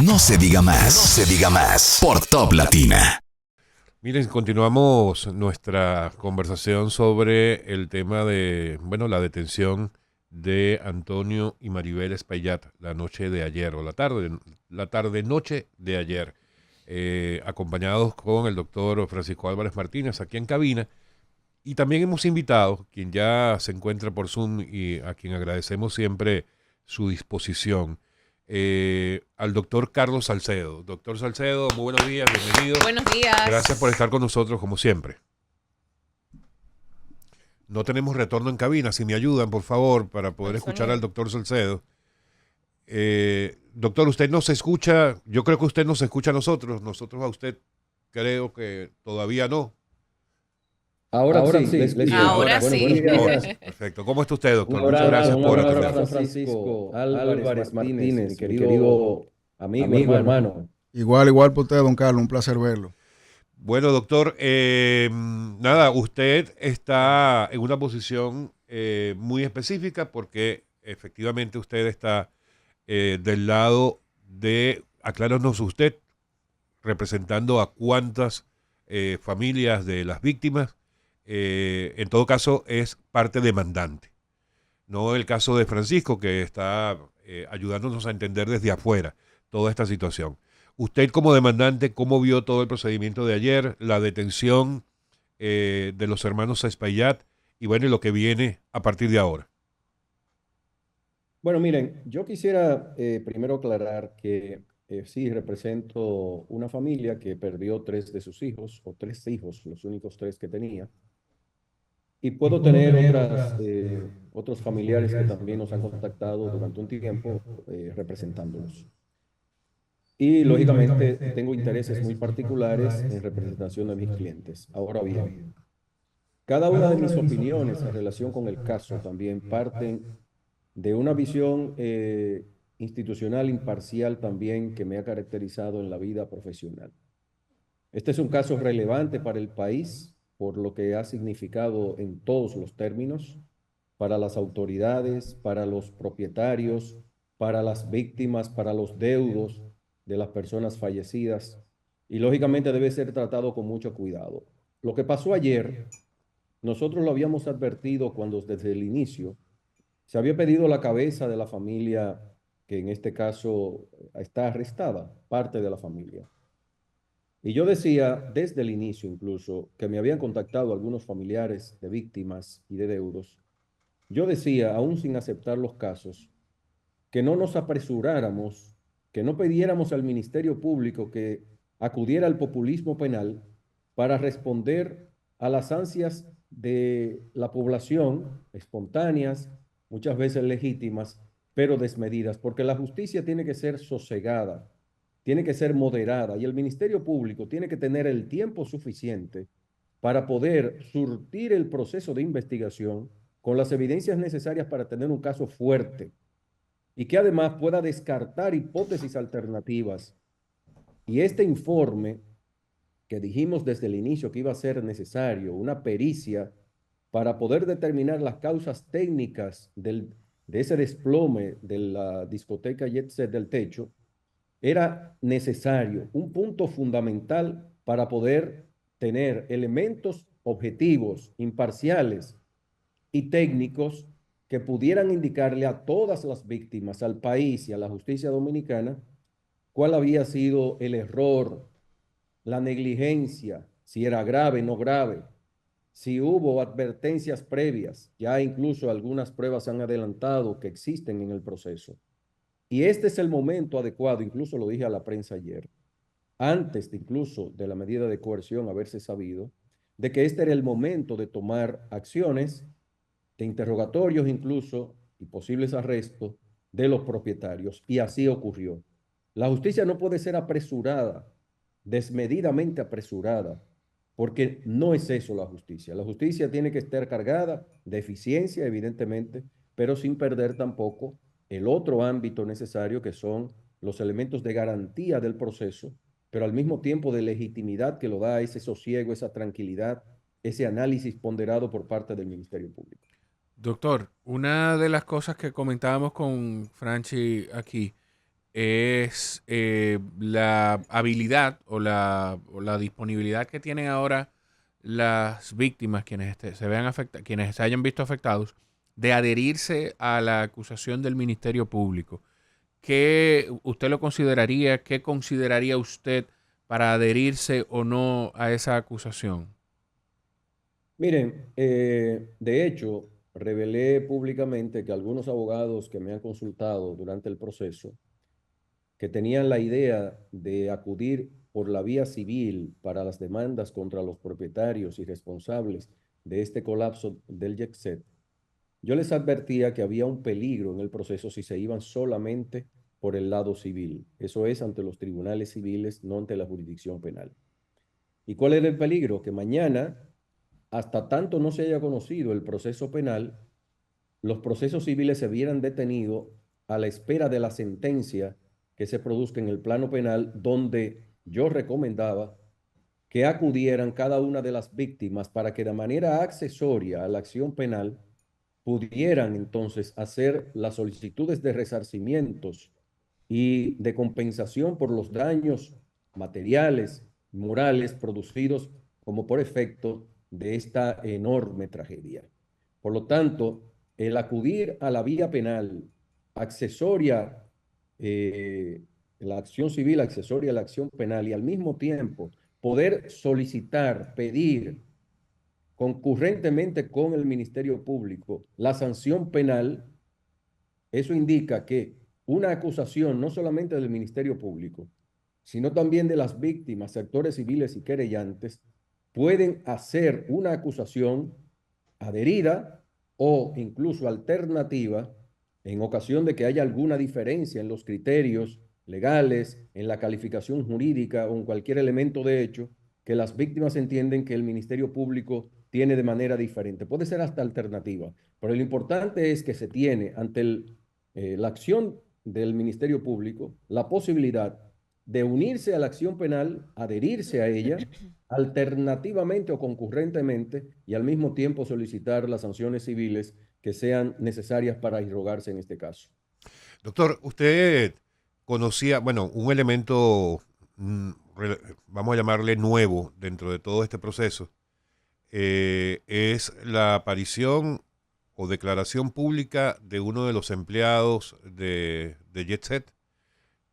No se diga más. No se diga más. Por Top Latina. Miren, continuamos nuestra conversación sobre el tema de, bueno, la detención de Antonio y Maribel Espaillat la noche de ayer, o la tarde-noche de ayer, acompañados con el doctor Francisco Álvarez Martínez aquí en cabina. Y también hemos invitado, quien ya se encuentra por Zoom y a quien agradecemos siempre su disposición, al doctor Carlos Salcedo. Doctor Salcedo, muy buenos días, bienvenido. Buenos días. Gracias por estar con nosotros, como siempre. No tenemos retorno en cabina, si me ayudan, por favor, para poder escuchar al doctor Salcedo. Doctor, usted nos escucha, yo creo que usted nos escucha a nosotros a usted creo que todavía no. Ahora sí. Ahora sí. Perfecto. ¿Cómo está usted, doctor? Muchas gracias por atendernos. atender. Francisco Álvarez Martínez, mi querido amigo, hermano. Igual para usted, don Carlos, un placer verlo. Bueno, doctor, nada, usted está en una posición muy específica porque efectivamente usted está del lado de, acláranos usted, representando a cuántas familias de las víctimas. En todo caso, es parte demandante. No el caso de Francisco, que está ayudándonos a entender desde afuera toda esta situación. Usted como demandante, ¿cómo vio todo el procedimiento de ayer, la detención de los hermanos Espaillat y bueno, y lo que viene a partir de ahora? Bueno, miren, yo quisiera primero aclarar que sí represento una familia que perdió 3 de sus hijos, o 3 hijos, los únicos 3 que tenía. Y puedo tener otros familiares que también nos han contactado durante un tiempo representándolos. Y lógicamente tengo intereses muy particulares en representación de mis clientes. Ahora bien, cada una de mis opiniones en relación con el caso también parten de una visión institucional imparcial también que me ha caracterizado en la vida profesional. Este es un caso relevante para el país por lo que ha significado en todos los términos, para las autoridades, para los propietarios, para las víctimas, para los deudos de las personas fallecidas, y lógicamente debe ser tratado con mucho cuidado. Lo que pasó ayer, nosotros lo habíamos advertido cuando desde el inicio se había pedido la cabeza de la familia, que en este caso está arrestada, parte de la familia. Y yo decía desde el inicio incluso que me habían contactado algunos familiares de víctimas y de deudos. Yo decía, aún sin aceptar los casos, que no nos apresuráramos, que no pidiéramos al Ministerio Público que acudiera al populismo penal para responder a las ansias de la población, espontáneas, muchas veces legítimas, pero desmedidas, porque la justicia tiene que ser sosegada, tiene que ser moderada y el Ministerio Público tiene que tener el tiempo suficiente para poder surtir el proceso de investigación con las evidencias necesarias para tener un caso fuerte y que además pueda descartar hipótesis alternativas. Y este informe que dijimos desde el inicio que iba a ser necesario, una pericia para poder determinar las causas técnicas de ese desplome de la discoteca Jet Set del techo, era necesario, un punto fundamental para poder tener elementos objetivos, imparciales y técnicos que pudieran indicarle a todas las víctimas, al país y a la justicia dominicana, cuál había sido el error, la negligencia, si era grave, no grave, si hubo advertencias previas, ya incluso algunas pruebas han adelantado que existen en el proceso. Y este es el momento adecuado, incluso lo dije a la prensa ayer, antes de incluso de la medida de coerción haberse sabido, de que este era el momento de tomar acciones, de interrogatorios incluso y posibles arrestos de los propietarios. Y así ocurrió. La justicia no puede ser apresurada, desmedidamente apresurada, porque no es eso la justicia. La justicia tiene que estar cargada de eficiencia, evidentemente, pero sin perder tampoco el otro ámbito necesario que son los elementos de garantía del proceso, pero al mismo tiempo de legitimidad que lo da ese sosiego, esa tranquilidad, ese análisis ponderado por parte del Ministerio Público. Doctor, una de las cosas que comentábamos con Franchi aquí es la habilidad o la disponibilidad que tienen ahora las víctimas, quienes se hayan visto afectados, de adherirse a la acusación del Ministerio Público. ¿Qué usted lo consideraría? ¿Qué consideraría usted para adherirse o no a esa acusación? Miren, de hecho, revelé públicamente que algunos abogados que me han consultado durante el proceso, que tenían la idea de acudir por la vía civil para las demandas contra los propietarios y responsables de este colapso del JETSET, yo les advertía que había un peligro en el proceso si se iban solamente por el lado civil. Eso es ante los tribunales civiles, no ante la jurisdicción penal. ¿Y cuál era el peligro? Que mañana, hasta tanto no se haya conocido el proceso penal, los procesos civiles se vieran detenidos a la espera de la sentencia que se produzca en el plano penal, donde yo recomendaba que acudieran cada una de las víctimas para que de manera accesoria a la acción penal pudieran entonces hacer las solicitudes de resarcimientos y de compensación por los daños materiales, morales producidos como por efecto de esta enorme tragedia. Por lo tanto, el acudir a la vía penal accesoria, la acción civil accesoria a la acción penal y al mismo tiempo poder solicitar, pedir concurrentemente con el Ministerio Público la sanción penal, eso indica que una acusación no solamente del Ministerio Público, sino también de las víctimas, sectores civiles y querellantes, pueden hacer una acusación adherida o incluso alternativa en ocasión de que haya alguna diferencia en los criterios legales, en la calificación jurídica o en cualquier elemento de hecho que las víctimas entienden que el Ministerio Público tiene de manera diferente. Puede ser hasta alternativa, pero lo importante es que se tiene ante la acción del Ministerio Público la posibilidad de unirse a la acción penal, adherirse a ella, alternativamente o concurrentemente, y al mismo tiempo solicitar las sanciones civiles que sean necesarias para irrogarse en este caso. Doctor, usted conocía, bueno, un elemento, vamos a llamarle nuevo dentro de todo este proceso, es la aparición o declaración pública de uno de los empleados de JetSet,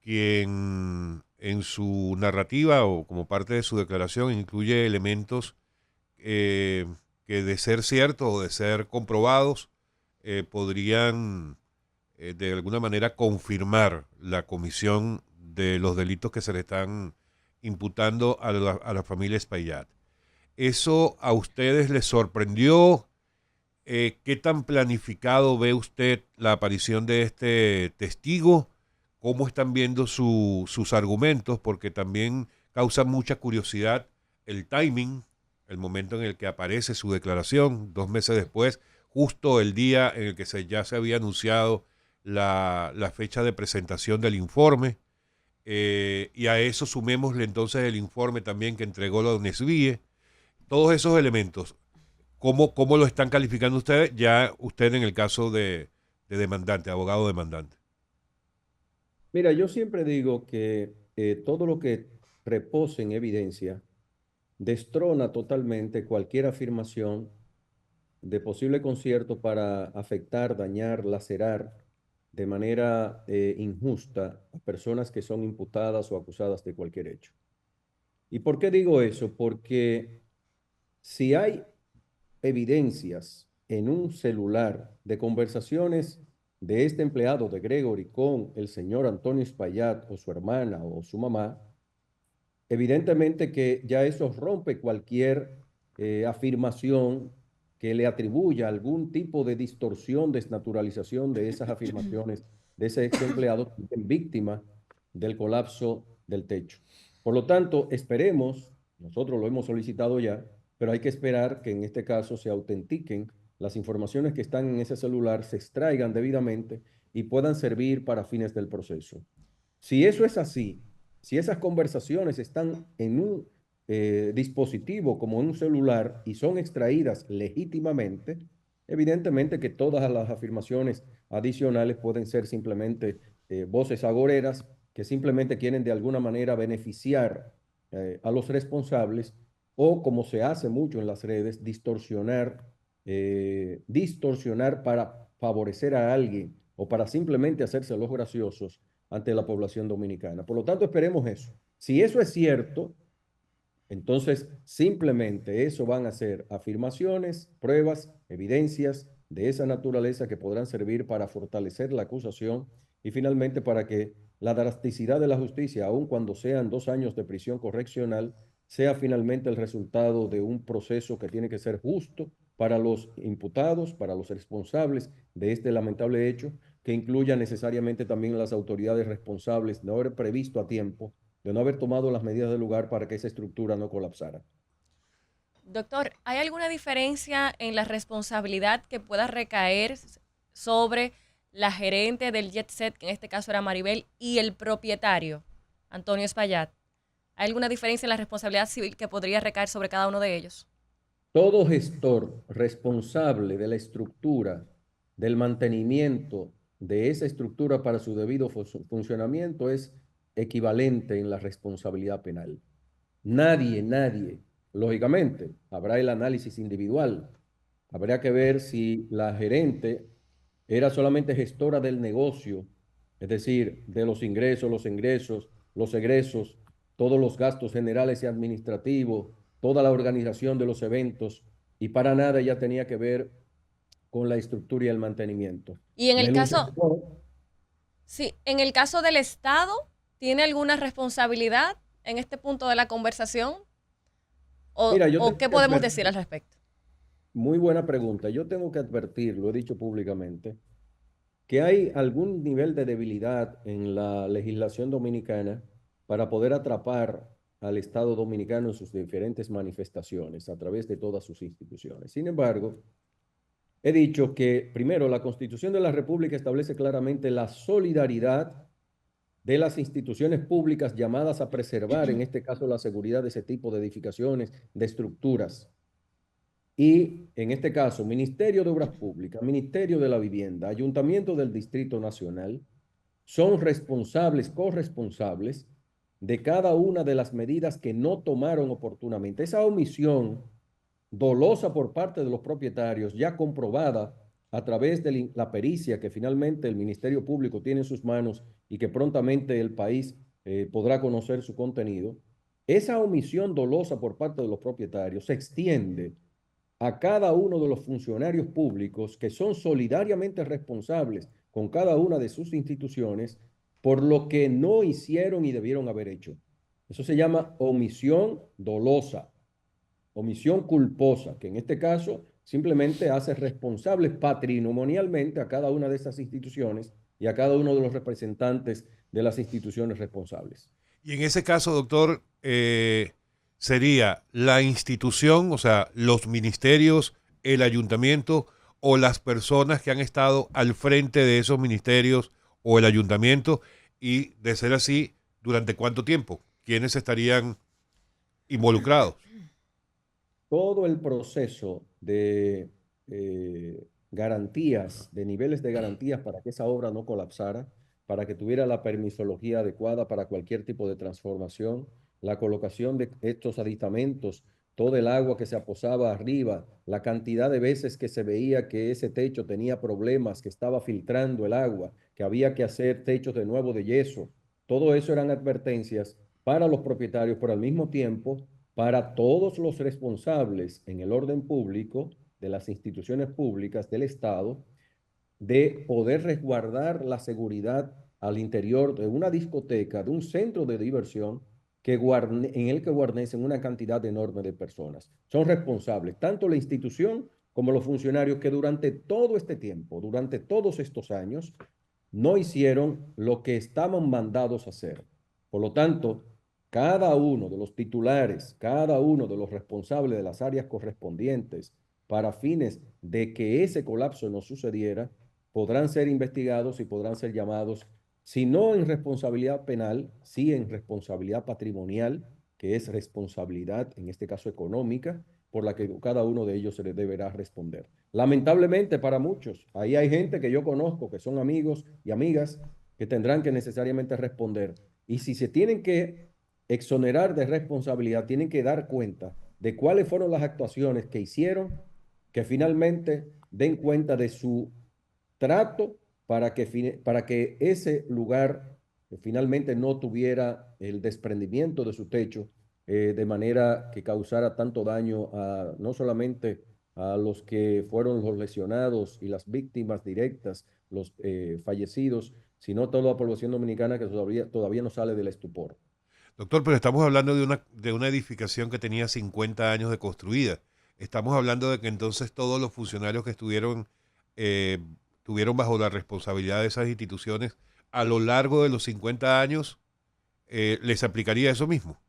quien en su narrativa o como parte de su declaración incluye elementos que de ser ciertos o de ser comprobados podrían de alguna manera confirmar la comisión de los delitos que se le están imputando a la familia Espaillat. ¿Eso a ustedes les sorprendió? ¿Qué tan planificado ve usted la aparición de este testigo? ¿Cómo están viendo sus argumentos? Porque también causa mucha curiosidad el timing, el momento en el que aparece su declaración, 2 meses después, justo el día en el que ya se había anunciado la fecha de presentación del informe. Y a eso sumémosle entonces el informe también que entregó la UNESVIE. Todos esos elementos, ¿cómo lo están calificando ustedes? Ya usted en el caso de demandante, abogado demandante. Mira, yo siempre digo que todo lo que repose en evidencia destrona totalmente cualquier afirmación de posible concierto para afectar, dañar, lacerar de manera injusta a personas que son imputadas o acusadas de cualquier hecho. ¿Y por qué digo eso? Porque si hay evidencias en un celular de conversaciones de este empleado de Gregory con el señor Antonio Espaillat o su hermana o su mamá, evidentemente que ya eso rompe cualquier afirmación que le atribuya algún tipo de distorsión, desnaturalización de esas afirmaciones de ese ex empleado víctima del colapso del techo. Por lo tanto, esperemos, nosotros lo hemos solicitado ya, pero hay que esperar que en este caso se autentiquen las informaciones que están en ese celular, se extraigan debidamente y puedan servir para fines del proceso. Si eso es así, si esas conversaciones están en un dispositivo como en un celular y son extraídas legítimamente, evidentemente que todas las afirmaciones adicionales pueden ser simplemente voces agoreras que simplemente quieren de alguna manera beneficiar a los responsables o, como se hace mucho en las redes, distorsionar para favorecer a alguien o para simplemente hacerse los graciosos ante la población dominicana. Por lo tanto, esperemos eso. Si eso es cierto, entonces simplemente eso van a ser afirmaciones, pruebas, evidencias de esa naturaleza que podrán servir para fortalecer la acusación y finalmente para que la drasticidad de la justicia, aun cuando sean 2 años de prisión correccional, sea finalmente el resultado de un proceso que tiene que ser justo para los imputados, para los responsables de este lamentable hecho, que incluya necesariamente también las autoridades responsables de no haber previsto a tiempo, de no haber tomado las medidas del lugar para que esa estructura no colapsara. Doctor, ¿hay alguna diferencia en la responsabilidad que pueda recaer sobre la gerente del Jet Set, que en este caso era Maribel, y el propietario, Antonio Espaillat? ¿Hay alguna diferencia en la responsabilidad civil que podría recaer sobre cada uno de ellos? Todo gestor responsable de la estructura, del mantenimiento de esa estructura para su debido funcionamiento es equivalente en la responsabilidad penal. Nadie, lógicamente, habrá el análisis individual. Habría que ver si la gerente era solamente gestora del negocio, es decir, de los ingresos, los egresos, todos los gastos generales y administrativos, toda la organización de los eventos, y para nada ella tenía que ver con la estructura y el mantenimiento. Y en el caso, No. sí, en el caso del Estado, ¿tiene alguna responsabilidad en este punto de la conversación? Mira, yo ¿O tengo qué que podemos decir al respecto? Muy buena pregunta. Yo tengo que advertir, lo he dicho públicamente, que hay algún nivel de debilidad en la legislación dominicana para poder atrapar al Estado dominicano en sus diferentes manifestaciones a través de todas sus instituciones. Sin embargo, he dicho que, primero, la Constitución de la República establece claramente la solidaridad de las instituciones públicas llamadas a preservar, en este caso, la seguridad de ese tipo de edificaciones, de estructuras. Y en este caso, Ministerio de Obras Públicas, Ministerio de la Vivienda, Ayuntamiento del Distrito Nacional, son responsables, corresponsables de cada una de las medidas que no tomaron oportunamente. Esa omisión dolosa por parte de los propietarios, ya comprobada a través de la pericia que finalmente el Ministerio Público tiene en sus manos y que prontamente el país podrá conocer su contenido, esa omisión dolosa por parte de los propietarios se extiende a cada uno de los funcionarios públicos que son solidariamente responsables con cada una de sus instituciones por lo que no hicieron y debieron haber hecho. Eso se llama omisión dolosa, omisión culposa, que en este caso simplemente hace responsables patrimonialmente a cada una de esas instituciones y a cada uno de los representantes de las instituciones responsables. Y en ese caso, doctor, sería la institución, o sea, los ministerios, el ayuntamiento o las personas que han estado al frente de esos ministerios o el ayuntamiento, y de ser así, ¿durante cuánto tiempo? ¿Quiénes estarían involucrados? Todo el proceso de garantías, de niveles de garantías para que esa obra no colapsara, para que tuviera la permisología adecuada para cualquier tipo de transformación, la colocación de estos aditamentos, todo el agua que se aposaba arriba, la cantidad de veces que se veía que ese techo tenía problemas, que estaba filtrando el agua, que había que hacer techos de nuevo de yeso. Todo eso eran advertencias para los propietarios, pero al mismo tiempo para todos los responsables en el orden público de las instituciones públicas del Estado de poder resguardar la seguridad al interior de una discoteca, de un centro de diversión en el que guarnecen una cantidad enorme de personas. Son responsables tanto la institución como los funcionarios que durante todo este tiempo, durante todos estos años, no hicieron lo que estaban mandados a hacer. Por lo tanto, cada uno de los titulares, cada uno de los responsables de las áreas correspondientes para fines de que ese colapso no sucediera, podrán ser investigados y podrán ser llamados, si no en responsabilidad penal, sí en responsabilidad patrimonial, que es responsabilidad, en este caso económica, por la que cada uno de ellos se le deberá responder. Lamentablemente para muchos, ahí hay gente que yo conozco, que son amigos y amigas, que tendrán que necesariamente responder. Y si se tienen que exonerar de responsabilidad, tienen que dar cuenta de cuáles fueron las actuaciones que hicieron, que finalmente den cuenta de su trato para que ese lugar finalmente no tuviera el desprendimiento de su techo de manera que causara tanto daño a no solamente a los que fueron los lesionados y las víctimas directas, los fallecidos, sino a toda la población dominicana que todavía no sale del estupor. Doctor, pero estamos hablando de una edificación que tenía 50 años de construida. Estamos hablando de que entonces todos los funcionarios que estuvieron bajo la responsabilidad de esas instituciones a lo largo de los 50 años, ¿les aplicaría eso mismo?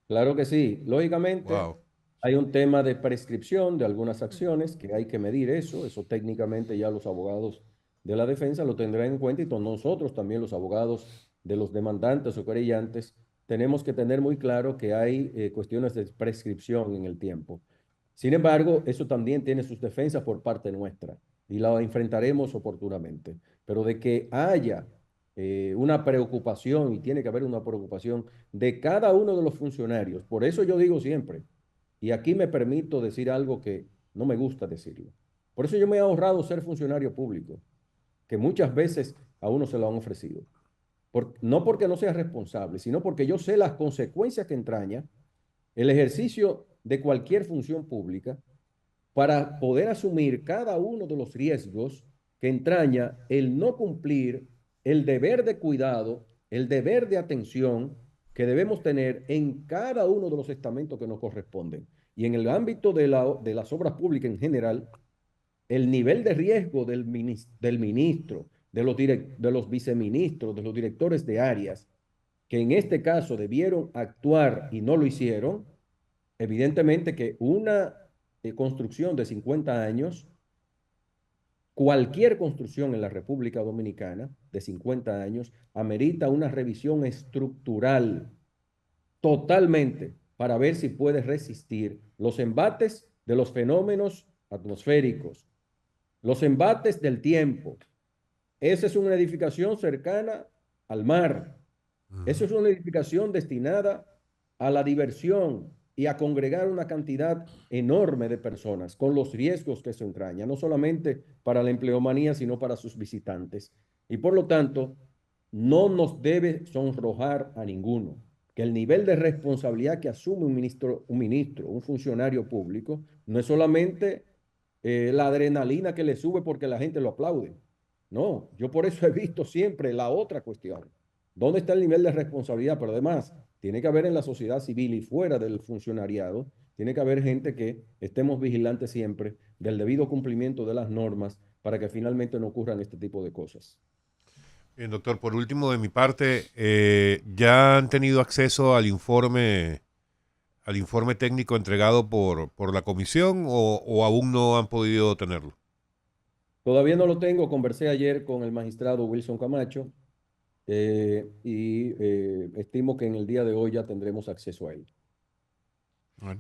Claro que sí. Lógicamente, Wow. hay un tema de prescripción de algunas acciones que hay que medir eso. Eso técnicamente ya los abogados de la defensa lo tendrán en cuenta y nosotros también los abogados de los demandantes o querellantes tenemos que tener muy claro que hay cuestiones de prescripción en el tiempo. Sin embargo, eso también tiene sus defensas por parte nuestra y la enfrentaremos oportunamente. Pero de que haya una preocupación, y tiene que haber una preocupación de cada uno de los funcionarios. Por eso yo digo siempre, y aquí me permito decir algo que no me gusta decirlo. Por eso yo me he ahorrado ser funcionario público, que muchas veces a uno se lo han ofrecido. No porque no sea responsable, sino porque yo sé las consecuencias que entraña el ejercicio de cualquier función pública para poder asumir cada uno de los riesgos que entraña el no cumplir el deber de cuidado, el deber de atención que debemos tener en cada uno de los estamentos que nos corresponden. Y en el ámbito de las obras públicas en general, el nivel de riesgo del ministro, de los viceministros, de los directores de áreas, que en este caso debieron actuar y no lo hicieron, evidentemente que una construcción de 50 años, cualquier construcción en la República Dominicana de 50 años, amerita una revisión estructural totalmente para ver si puede resistir los embates de los fenómenos atmosféricos, los embates del tiempo. Esa es una edificación cercana al mar. Esa es una edificación destinada a la diversión y a congregar una cantidad enorme de personas con los riesgos que eso entraña, no solamente para la empleomanía, sino para sus visitantes. Y por lo tanto, no nos debe sonrojar a ninguno que el nivel de responsabilidad que asume un funcionario público, no es solamente la adrenalina que le sube porque la gente lo aplaude. No, yo por eso he visto siempre la otra cuestión. ¿Dónde está el nivel de responsabilidad? Pero además, tiene que haber en la sociedad civil y fuera del funcionariado, tiene que haber gente que estemos vigilantes siempre del debido cumplimiento de las normas para que finalmente no ocurran este tipo de cosas. Bien, doctor, por último de mi parte, ¿ya han tenido acceso al informe técnico entregado por la comisión o aún no han podido tenerlo? Todavía no lo tengo. Conversé ayer con el magistrado Wilson Camacho y estimo que en el día de hoy ya tendremos acceso a él.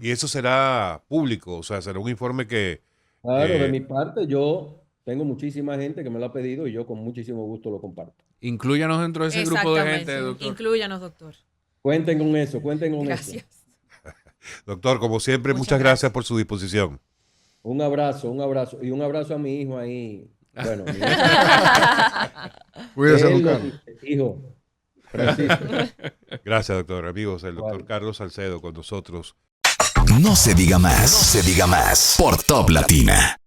Y eso será público, o sea, será un informe que... Claro, de mi parte yo tengo muchísima gente que me lo ha pedido y yo con muchísimo gusto lo comparto. Inclúyanos dentro de ese grupo de gente, doctor. Inclúyanos, doctor. Cuenten con eso, cuenten con Gracias. eso. Doctor, como siempre, muchas gracias por su disposición. Un abrazo y un abrazo a mi hijo ahí. Bueno, mi Cuídese, don Carlos. Hijo, Francisco. Gracias, doctor. Amigos, el doctor Carlos Salcedo con nosotros. No se diga más. No se diga más. Por Top Latina.